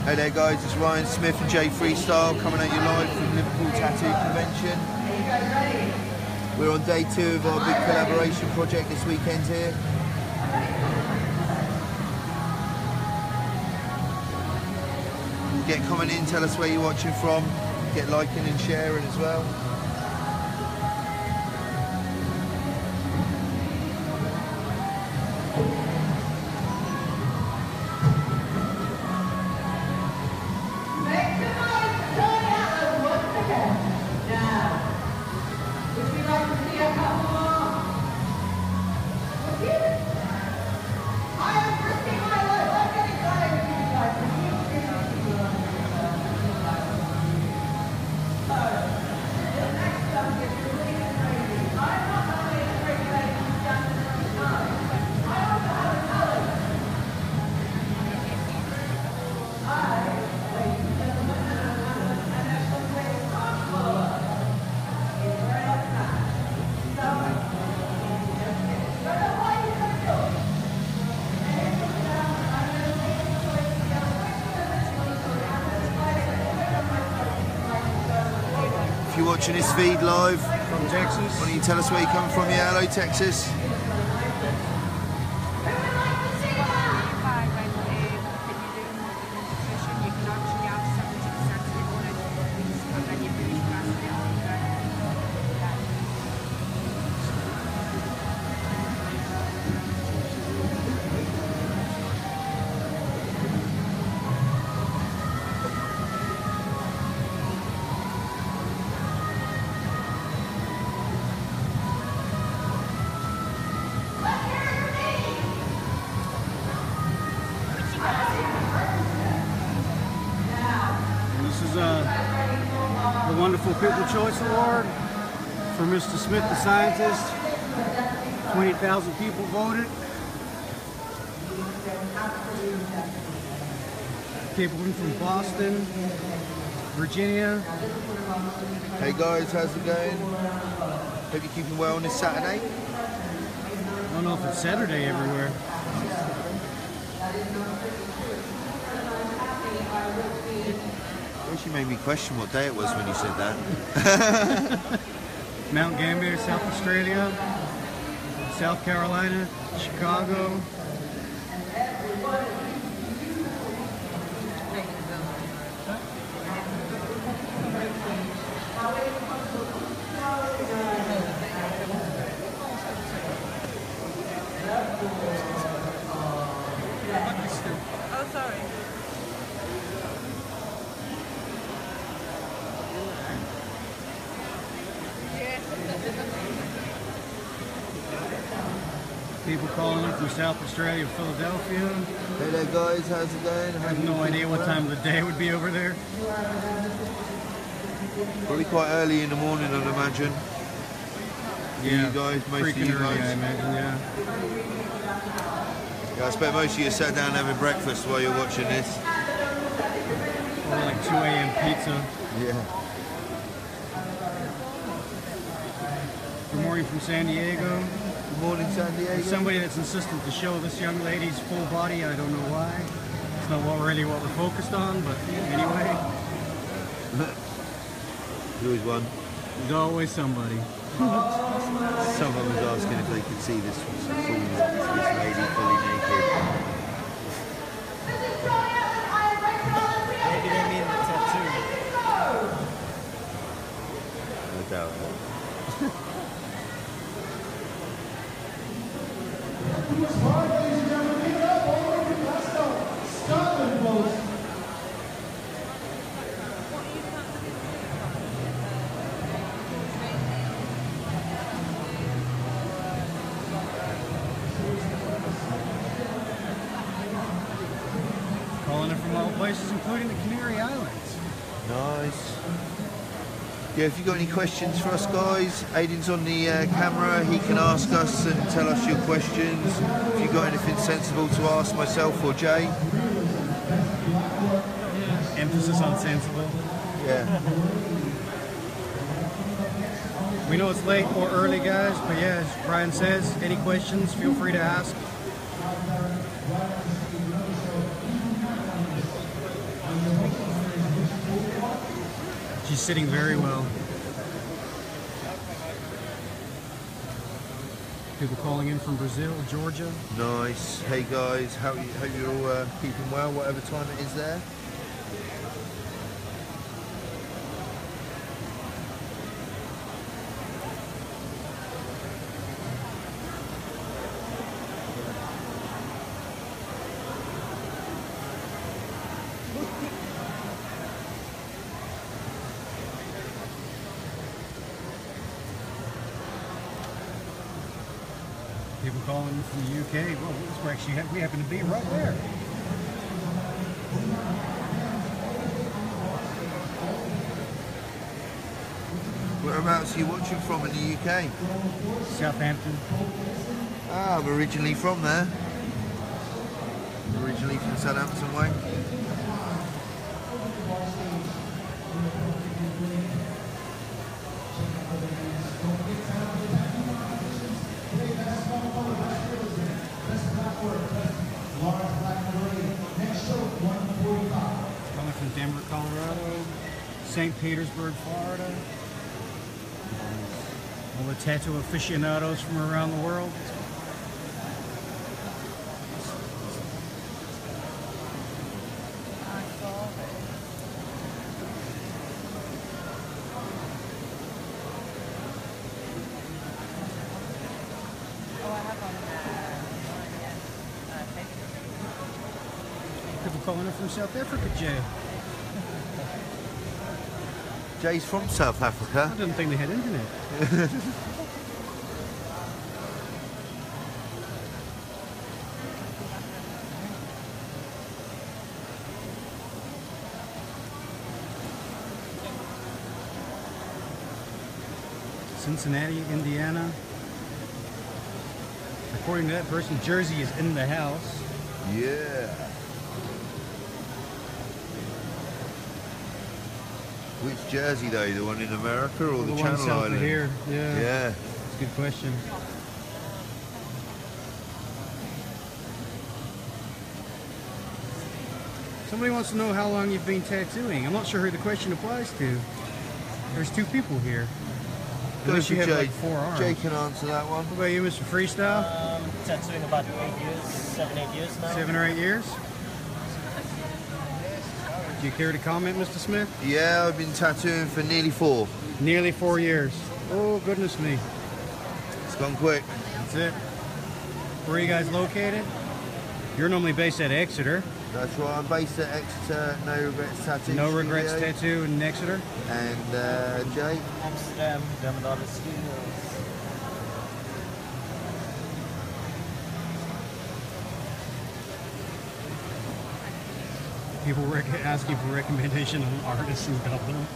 Hey there guys, it's Ryan Smith and Jay Freestyle coming at you live from Liverpool Tattoo Convention. We're on day 2 of our big collaboration project this weekend here. Get comment in, tell us where you're watching from, get liking and sharing as well. If you're watching this feed live from Texas, why don't you tell us where you come from? Yeah, hello Texas. The Wonderful People Choice Award for Mr. Smith the Scientist. 20,000 people voted. People from Boston, Virginia. Hey guys, how's it going? Hope you're keeping well on this Saturday. I don't know if it's Saturday everywhere. You made me question what day it was when you said that. Mount Gambier, South Australia, South Carolina, Chicago. Oh, sorry. People calling in from South Australia, Philadelphia. Hey there guys, how's it going? I have no idea what time of the day it would be over there. Probably quite early in the morning, I'd imagine. Yeah, you guys, most of you freaking early, guys. I imagine, yeah. Yeah, I expect most of you sat down having breakfast while you're watching this. Or like 2 a.m. pizza. Yeah. Good morning from San Diego. Good morning, San Diego. There's somebody that's insistent to show this young lady's full body. I don't know why. It's not really what we're focused on, but anyway. There's always one. There's always somebody. Someone was asking if they could see this lady fully naked. Maybe they mean the tattoo. No doubt. Calling in from all places, including the Canary Islands. Nice. Yeah, if you've got any questions for us guys, Aiden's on the camera, he can ask us and tell us your questions. If you've got anything sensible to ask myself or Jay. Emphasis on sensible. Yeah. We know it's late or early, guys, but yeah, as Brian says, any questions, feel free to ask. She's sitting very well. People calling in from Brazil, Georgia. Nice. Hey guys, hope you're all keeping well, whatever time it is there. People calling in from the UK. Well, this where actually we happen to be right there. Whereabouts are you watching from in the UK? Southampton. Ah, I'm originally from there. Originally from Southampton way. Coming from Denver, Colorado. St. Petersburg, Florida. All the tattoo aficionados from around the world. People calling in from South Africa, Jay. Jay's from South Africa. I didn't think they had internet. Cincinnati, Indiana. According to that person, Jersey is in the house. Yeah. Which Jersey though? The one in America or the one Channel south of Island? here. Yeah. Yeah. That's a good question. Somebody wants to know how long you've been tattooing. I'm not sure who the question applies to. There's two people here. Go Unless for you have Jay. like 4 arms. Jay can answer that one. What about you, Mr. Freestyle? Tattooing about 8 years, 7-8 years now. 7 or 8 years? Do you care to comment, Mr. Smith? Yeah, I've been tattooing for nearly 4. Nearly 4 years. Oh, goodness me. It's gone quick. That's it. Where are you guys located? You're normally based at Exeter. That's right, I'm based at Exeter, No Regrets Tattoo No Regrets Studio. Tattoo in Exeter. And Jay? Amsterdam, Dermatologist Studios. People asking for recommendation on artists in Dublin.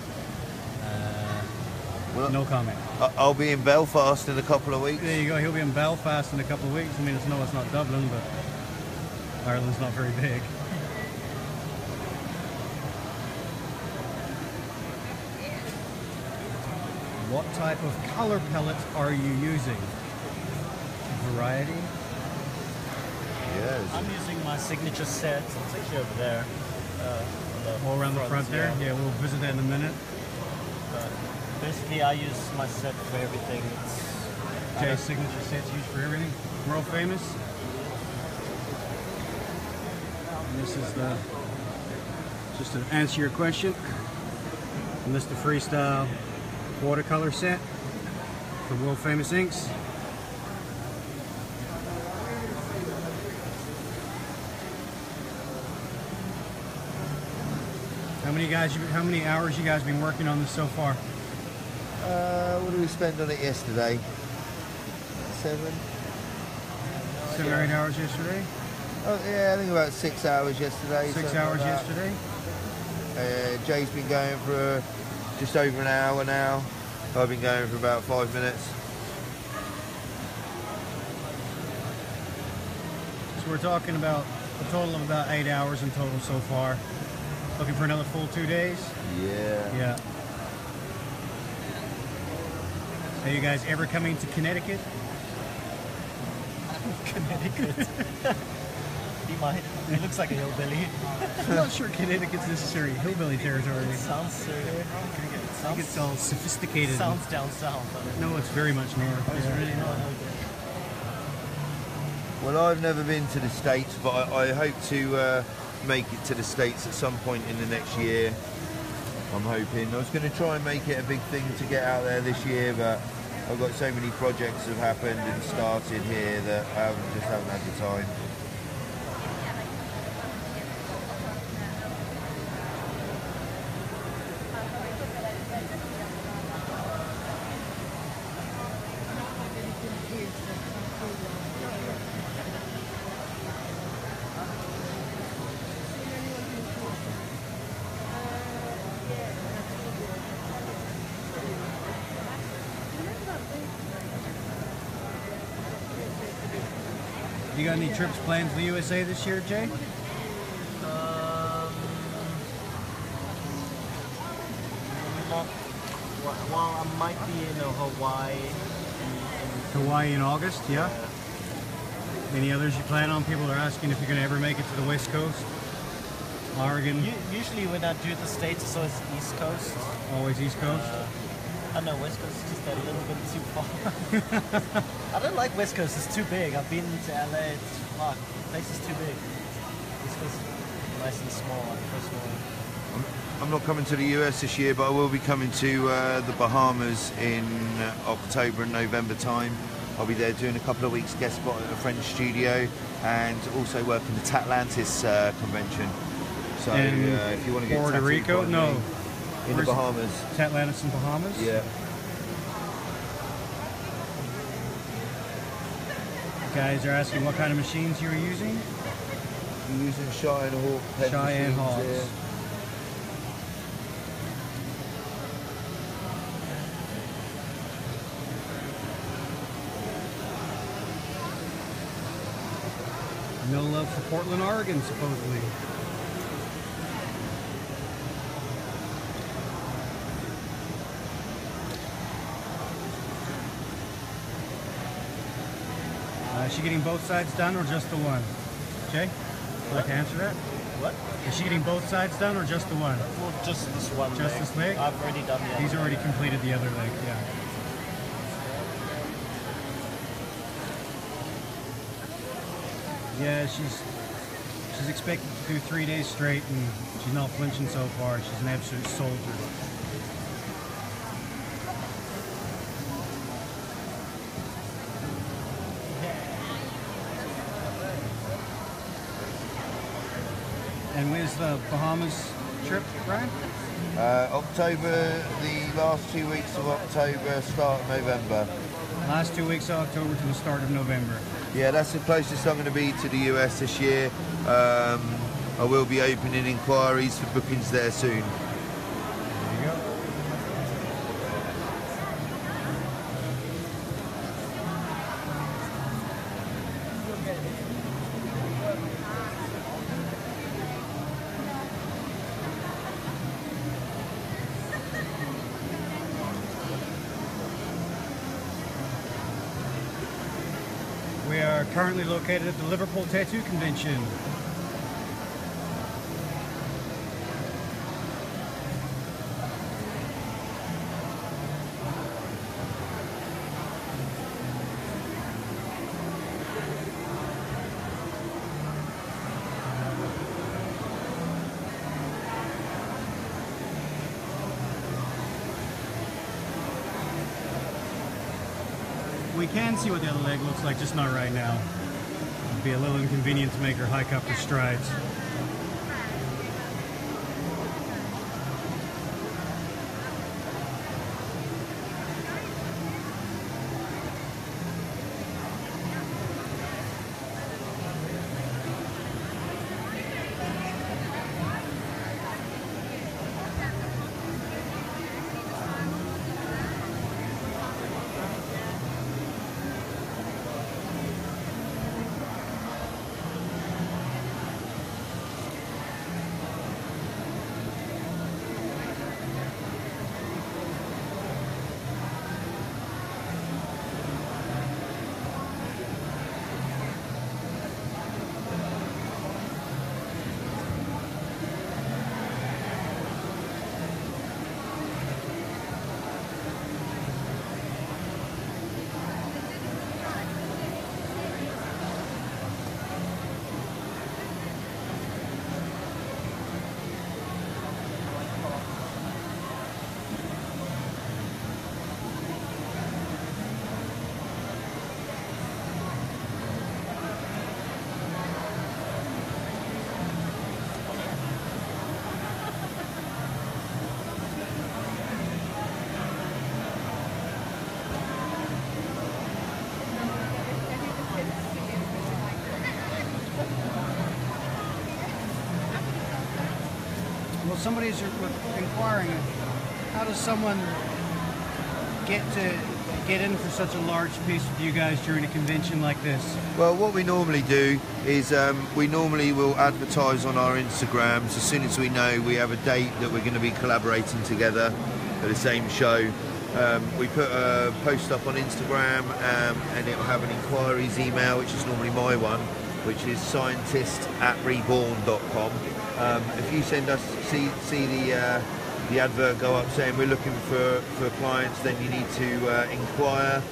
Well, No comment. I'll be in Belfast in a couple of weeks. There you go. He'll be in Belfast in a couple of weeks. I mean, it's not Dublin, but Ireland's not very big. What type of color palettes are you using? Variety? Yes. I'm using my signature set. It's actually over there. All around the front there? Yeah, we'll visit that in a minute. Basically, I use my set for everything. It's Jay's signature sets used for everything. World famous. And this is the, just to answer your question, Mr. Freestyle watercolor set for world famous inks. How many hours you guys been working on this so far? What did we spend on it yesterday? 7? 7 or 8 hours yesterday? Oh yeah, I think about 6 hours yesterday. 6 something hours like that. yesterday? Jay's been going for just over an hour now. I've been going for about 5 minutes. So we're talking about a total of about 8 hours in total so far. Looking for another full 2 days? Yeah. Yeah. Are you guys ever coming to Connecticut? Connecticut. He might. He looks like a hillbilly. I'm not sure Connecticut's necessarily hillbilly territory. Sounds so. I think it's all sophisticated. Sounds down south. No, it's very much north. It's really not. Well, I've never been to the States, but I hope to make it to the States at some point in the next year. I'm hoping. I was going to try and make it a big thing to get out there this year, but I've got so many projects that have happened and started here that I just haven't had the time. You got any trips planned to the USA this year, Jay? Well, I might be in Hawaii. Hawaii in August, yeah. Any others you plan on? People are asking if you're going to ever make it to the West Coast. Oregon, Usually when I do the States, it's always East Coast. always East Coast. I know West Coast is just a little bit too far. I don't like West Coast, it's too big. I've been to LA, it's fuck. The place is too big. East Coast is nice and small, I prefer small. I'm not coming to the US this year, but I will be coming to the Bahamas in October and November time. I'll be there doing a couple of weeks guest spot at a French studio and also working the Tatlantis convention. So if you want to get Puerto tattooed Rico? by No. me, in the Bahamas. Tatlantis and Bahamas? Yeah. Guys are asking what kind of machines you were using. You're using Cheyenne Hawk pen Cheyenne machines Hawks. here. No love for Portland, Oregon, supposedly. Is she getting both sides done or just the one? Jay, would you like to answer that? What? Is she getting both sides done or just the one? Well, just this one Just leg. this leg? I've already done the other. He's already completed the other leg, yeah. Yeah, she's expected to do 3 days straight, and she's not flinching so far. She's an absolute soldier. And where's the Bahamas trip, Brian? October, the last 2 weeks of October, start of November. Last 2 weeks of October to the start of November. Yeah, that's the closest I'm going to be to the US this year. I will be opening inquiries for bookings there soon. There you go. We are currently located at the Liverpool Tattoo Convention. We can see what the other leg looks like, just not right now. It'd be a little inconvenient to make her hike up her strides. Well, somebody's inquiring, how does someone get in for such a large piece with you guys during a convention like this? Well, what we normally do is we normally will advertise on our Instagrams as soon as we know we have a date that we're going to be collaborating together at the same show. We put a post up on Instagram and it will have an inquiries email, which is normally my one, which is scientist@reborn.com. If you send us, see the advert go up saying we're looking for clients, then you need to inquire.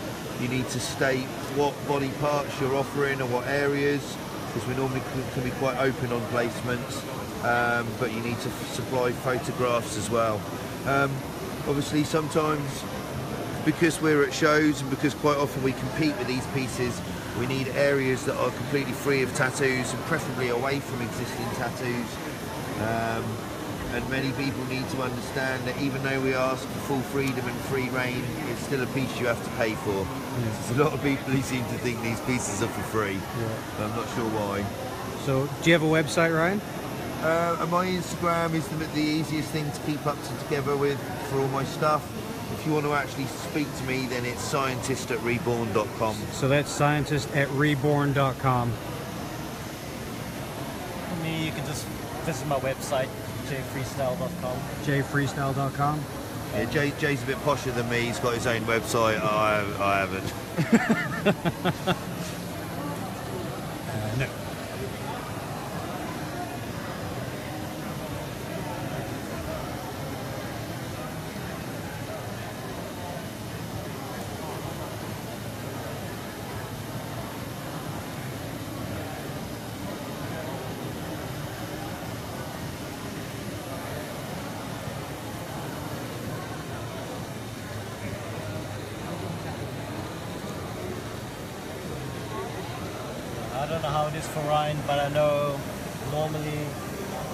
You need to state what body parts you're offering or what areas, because we normally can be quite open on placements, but you need to supply photographs as well. Obviously sometimes, because we're at shows and because quite often we compete with these pieces, we need areas that are completely free of tattoos and preferably away from existing tattoos. And many people need to understand that even though we ask for full freedom and free reign, it's still a piece you have to pay for. There's a lot of people who seem to think these pieces are for free. I'm not sure why. So, do you have a website, Ryan? And my Instagram is the easiest thing to keep up together with for all my stuff. If you want to actually speak to me, then it's scientist@reborn.com. So that's scientist@reborn.com. For me, you can just visit my website, jfreestyle.com. jfreestyle.com. Yeah, Jay's a bit posher than me. He's got his own website. I haven't. No. I don't know how it is for Ryan, but I know normally,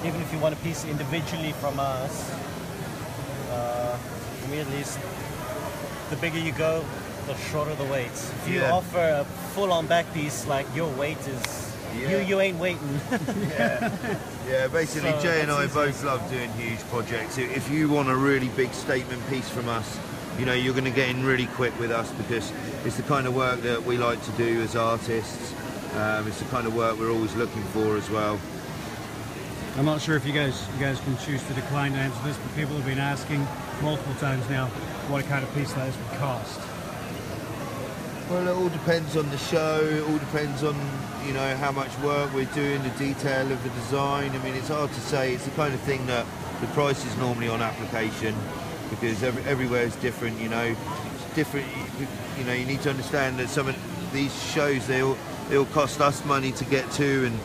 even if you want a piece individually from us, for me at least, the bigger you go, the shorter the wait. If you offer a full-on back piece, like your weight is, you ain't waiting. Yeah, basically So Jay and I that's both love doing huge projects. If you want a really big statement piece from us, you know, you're going to get in really quick with us because it's the kind of work that we like to do as artists. It's the kind of work we're always looking for as well. I'm not sure if you guys can choose to decline to answer this, but people have been asking multiple times now what kind of piece that is would cost. Well, it all depends on the show. It all depends on, you know, how much work we're doing, the detail of the design. I mean, it's hard to say. It's the kind of thing that the price is normally on application because everywhere is different. You know, it's different. You know, you need to understand that some of these shows they'll cost us money to get to and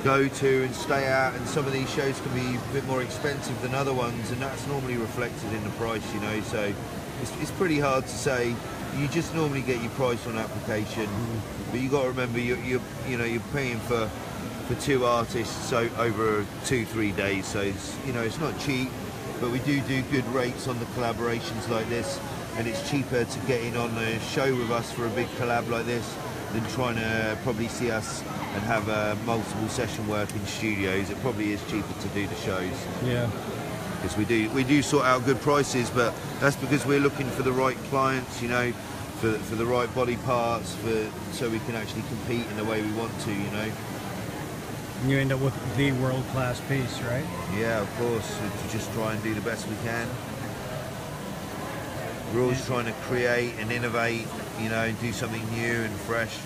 go to and stay at, and some of these shows can be a bit more expensive than other ones, and that's normally reflected in the price. You know, so it's pretty hard to say. You just normally get your price on application, but you got to remember you're paying for two artists so over 2-3 days, so it's it's not cheap, but we do good rates on the collaborations like this, and it's cheaper to get in on a show with us for a big collab like this than trying to probably see us and have multiple session work in studios. It probably is cheaper to do the shows. Yeah. Because we do sort out good prices, but that's because we're looking for the right clients, you know, for the right body parts, so we can actually compete in the way we want to, you know. And you end up with the world-class piece, right? Yeah, of course. To just try and do the best we can. We're always trying to create and innovate, you know, and do something new and fresh.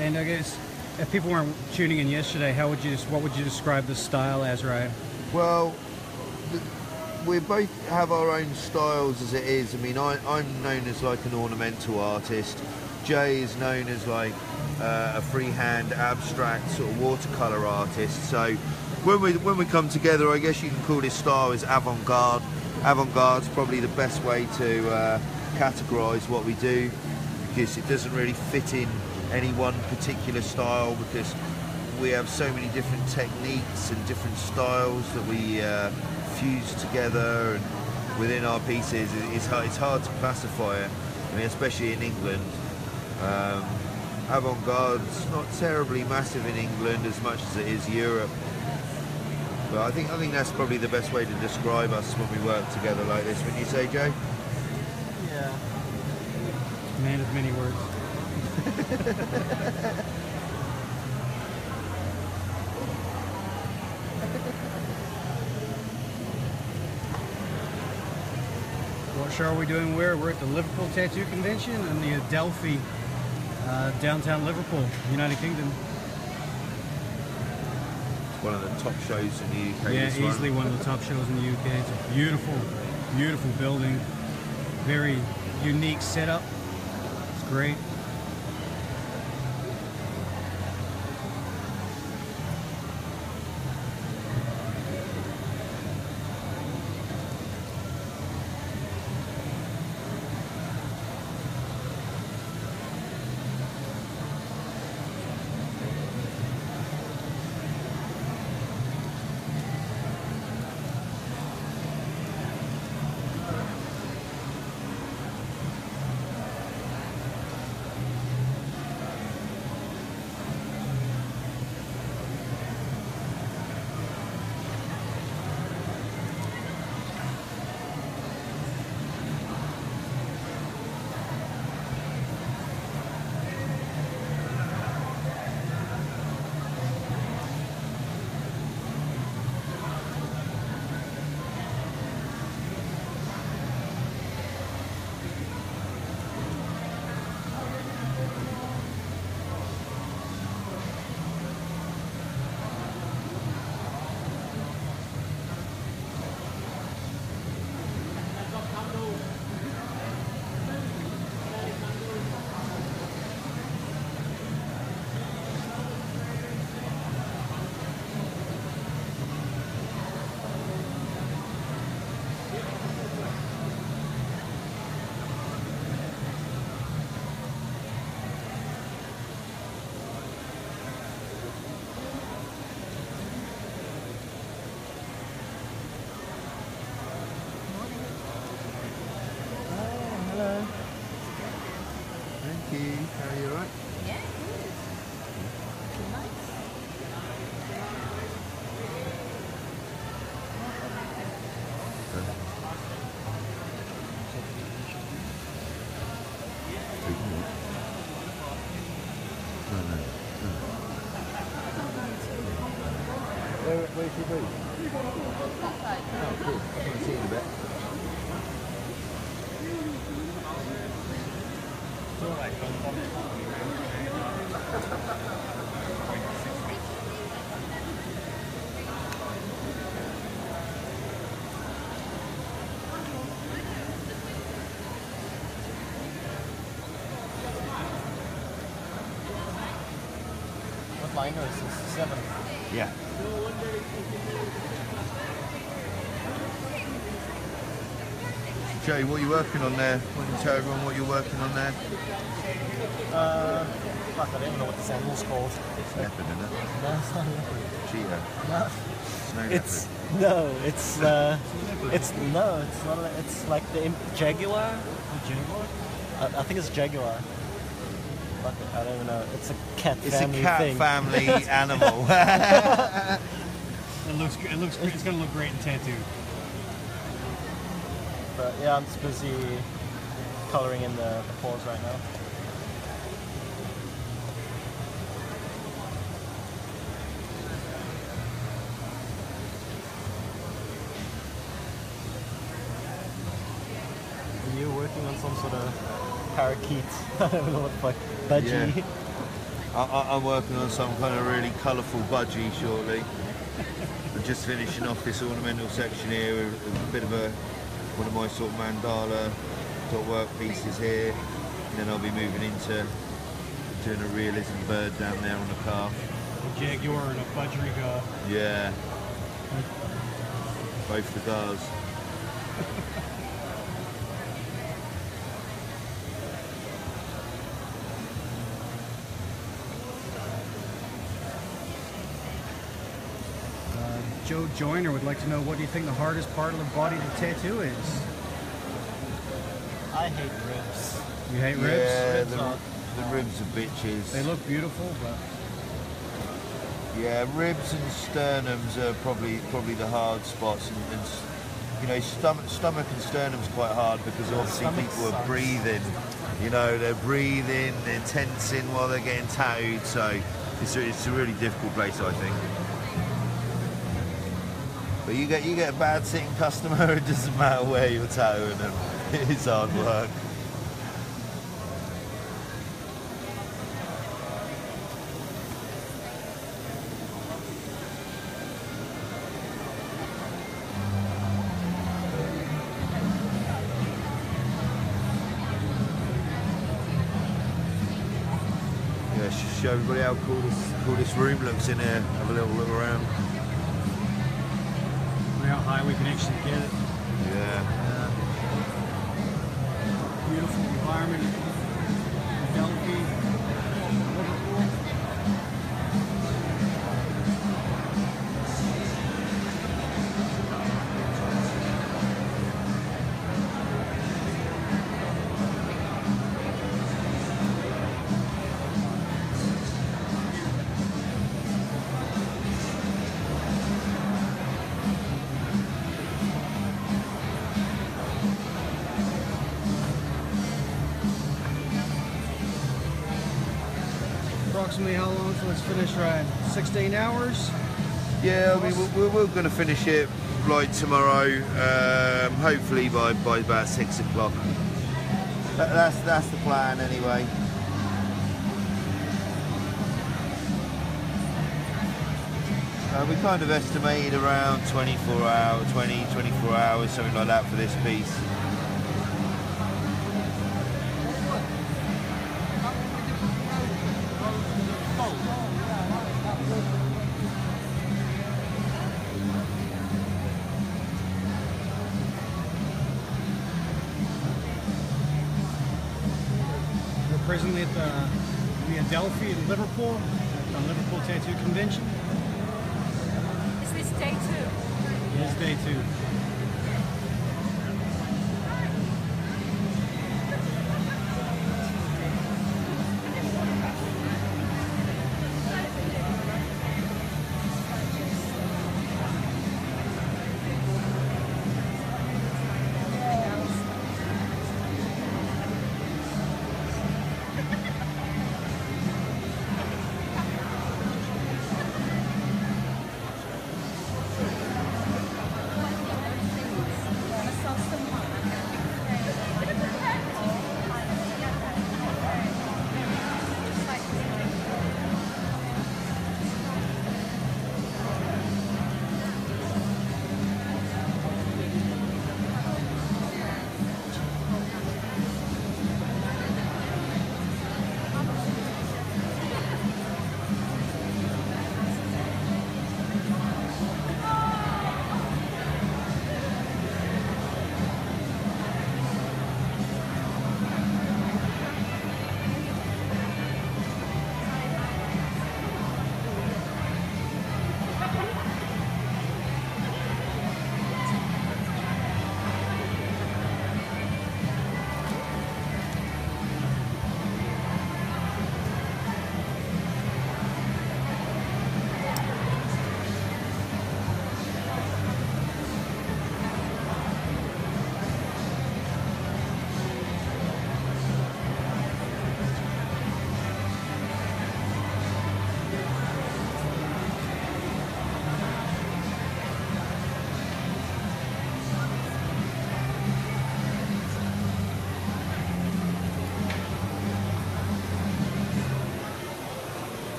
And I guess if people weren't tuning in yesterday, what would you describe the style as, Ryan? Well, we both have our own styles as it is. I mean, I'm known as like an ornamental artist. Jay is known as like a freehand, abstract sort of watercolor artist. So when we come together, I guess you can call this style is avant-garde. Avant-garde's probably the best way to categorize what we do, because it doesn't really fit in any one particular style, because we have so many different techniques and different styles that we fuse together and within our pieces. It's hard to classify it. I mean, especially in England. Avant-garde's not terribly massive in England as much as it is Europe. But I think that's probably the best way to describe us when we work together like this. Wouldn't you say, Jay? Yeah. Man of many words. What show are we doing where? We're at the Liverpool Tattoo Convention in the Adelphi, downtown Liverpool, United Kingdom. One of the top shows in the UK. Yeah, this easily one of the top shows in the UK. It's a beautiful, beautiful building. Very unique setup. It's great. Thank you. How are you, alright? Yeah, good. Nice. Where's your booth? Oh, cool. I want to see you in a bit. What liner is this? 7. Yeah. Jay, what are you working on there? Why don't you tell everyone what you're working on there? Fuck, I don't even know what this animal's called. Leopard, isn't it? No, it's not a leopard. Cheetah. No. Snow It's leopard. no, it's no, it's not. It's like the jaguar. Jaguar? I think it's jaguar. Fuck it, I don't even know. It's a cat It's family a cat thing. family animal. It looks good. It looks great. It's gonna look great in tattoo. But yeah, I'm just busy coloring in the paws right now. You're working on some sort of parakeet. I don't know what the fuck. Budgie. Yeah. I'm working on some kind of really colourful budgie shortly. I'm just finishing off this ornamental section here with a bit of one of my sort of mandala dot work pieces here. And then I'll be moving into doing a realism bird down there on the calf. A jaguar and a budgerigar. Yeah. Both the cars. Joe Joyner would like to know, what do you think the hardest part of the body to tattoo is? I hate ribs. You hate ribs? Yeah, Ribs the are- ribs are bitches. They look beautiful, but Yeah, ribs and sternums are probably the hard spots, and you know, stomach and sternum's quite hard because obviously Stomach people are sucks. breathing. You know, they're breathing, they're tensing while they're getting towed, so it's a really difficult place, I think. But you get a bad sitting customer, it doesn't matter where you're towing them. It's hard work. Yeah, show everybody how cool this room looks in here. Have a little look around. How high we can actually get it. Yeah. Beautiful environment. Delphi, Liverpool. Approximately how long till it's finished ride? 6 to 8 hours? Yeah, I mean, we're going to finish it like tomorrow, hopefully by about 6 o'clock. That's the plan anyway. We kind of estimated around 24 hours, something like that for this piece. We're presently at the Adelphi in Liverpool, at the Liverpool Tattoo Convention. Is this day 2? It is day 2.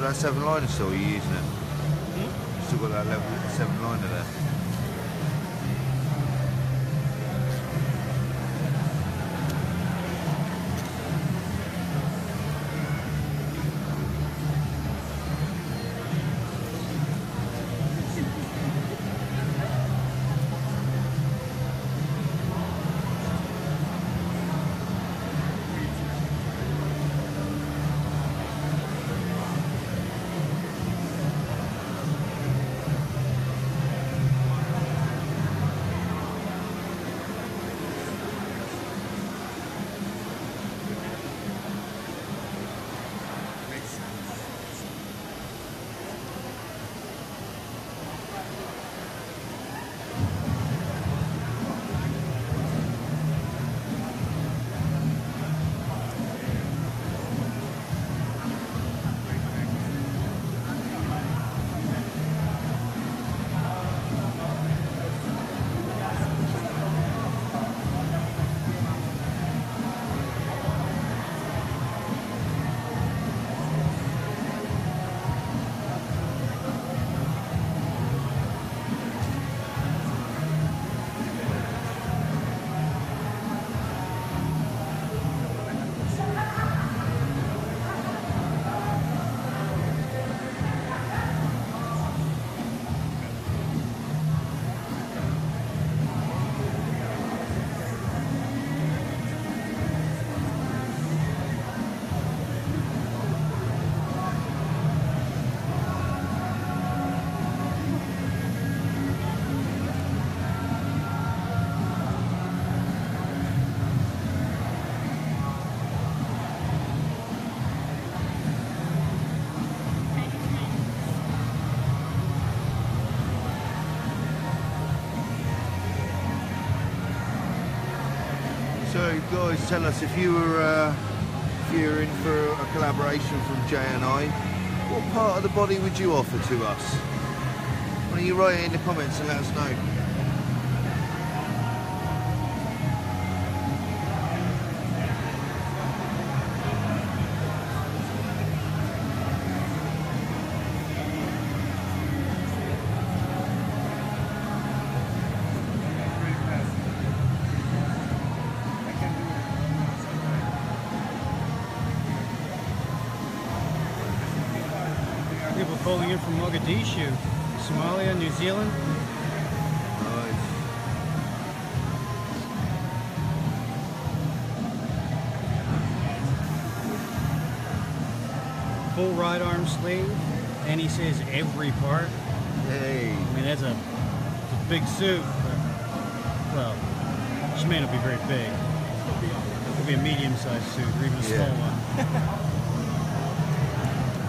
got that 7 liner still, are you using it? Still got that level 7 liner there. So guys, tell us if you were in for a collaboration from J&I, what part of the body would you offer to us? Why don't you write it in the comments and let us know. People calling in from Mogadishu, Somalia, New Zealand. Nice. Full right arm sleeve, and he says every part. Hey. I mean, it's a big suit, but, well, she may not be very big. It could be a medium-sized suit, or even a small one.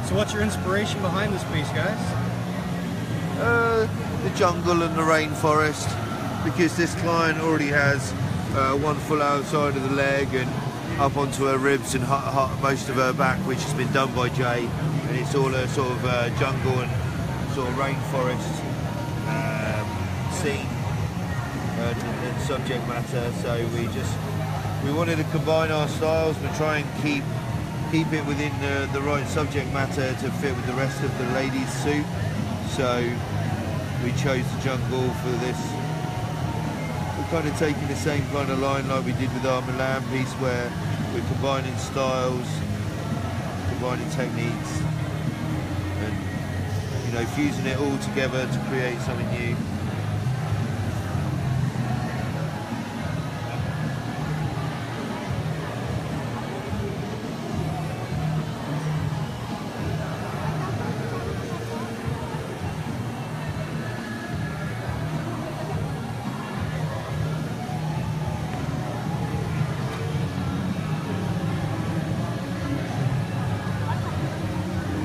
So what's your inspiration behind this piece, guys? The jungle and the rainforest, because this client already has one full outside of the leg and up onto her ribs and most of her back, which has been done by Jay, and it's all a sort of jungle and sort of rainforest scene and subject matter. So we wanted to combine our styles but try and keep it within the right subject matter to fit with the rest of the lady's suit. So we chose the jungle for this. We're kind of taking the same kind of line like we did with our Milan piece, where we're combining styles, combining techniques, and fusing it all together to create something new.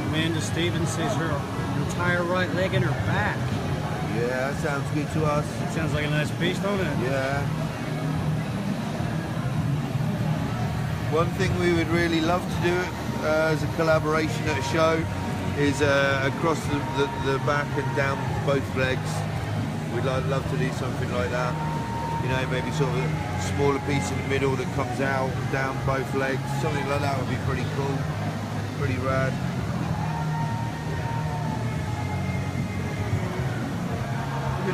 Amanda Stevens says her entire right leg and her back. Yeah, that sounds good to us. It sounds like a nice piece, don't it? Yeah. One thing we would really love to do as a collaboration at a show is across the back and down both legs. We'd love to do something like that. Maybe sort of a smaller piece in the middle that comes out down both legs. Something like that would be pretty cool, pretty rad.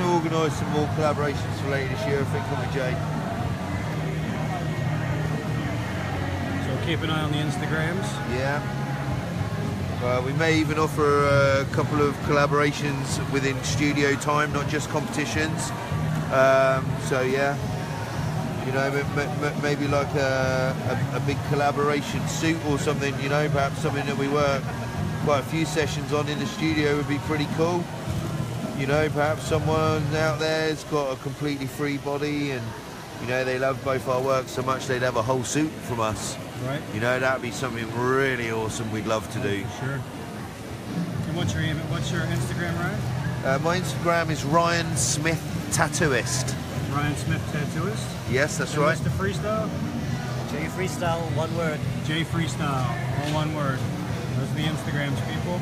going to organise some more collaborations for later this year, I think, with Jay. So keep an eye on the Instagrams. Yeah. We may even offer a couple of collaborations within studio time, not just competitions. So yeah, you know, maybe like a big collaboration suit or something. You know, perhaps something that we work quite a few sessions on in the studio would be pretty cool. You know, perhaps someone out there's got a completely free body and, you know, they love both our work so much they'd have a whole suit from us. Right. You know, that'd be something really awesome we'd love to do. Sure. And what's your Instagram, Ryan? My Instagram is Ryan Smith Tattooist. Ryan Smith Tattooist? Yes, that's And right. Mr. Freestyle? J Freestyle, one word. J Freestyle, all one word. Those are the Instagrams, people.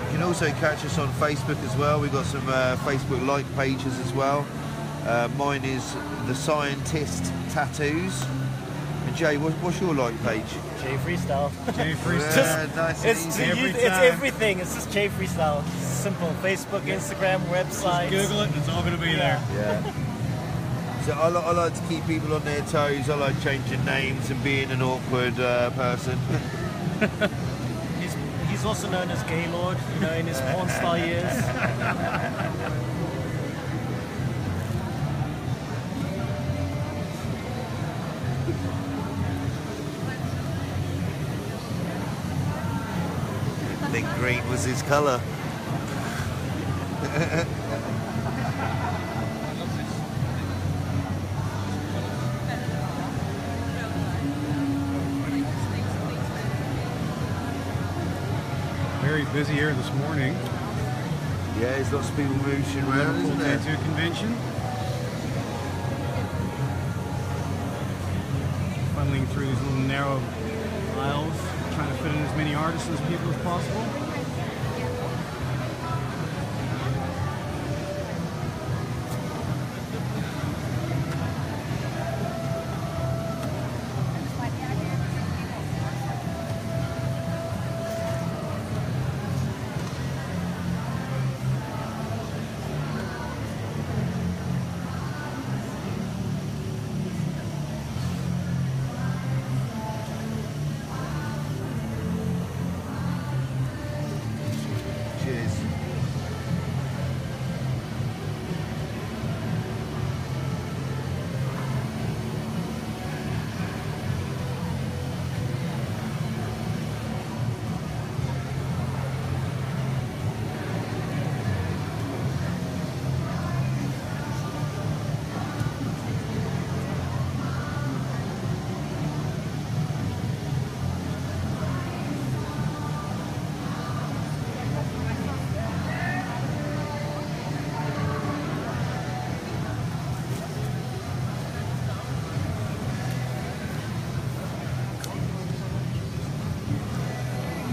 You can also catch us on Facebook as well. We've got some Facebook like pages as well. Mine is The Scientist Tattoos. And Jay, what's your like page? J Freestyle. J Freestyle. Yeah, nice and It's, easy. it's everything. It's just J Freestyle. It's simple. Facebook, Instagram, website. Google it and it's all going to be there. Yeah. So I like to keep people on their toes. I like changing names and being an awkward person. He's also known as Gaylord, you know, in his porn star years. I think green was his colour. Very busy here this morning. Yeah, there's lots of people mooching around, Liverpool isn't there? Tattoo Convention. Funneling through these little narrow aisles, trying to fit in as many artists as people as possible. Cheers.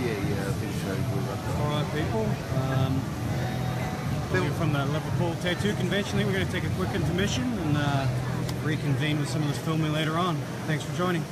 Yeah, I think so. All right, people. We're from the Liverpool Tattoo Convention. I think we're going to take a quick intermission and reconvene with some of this filming later on. Thanks for joining.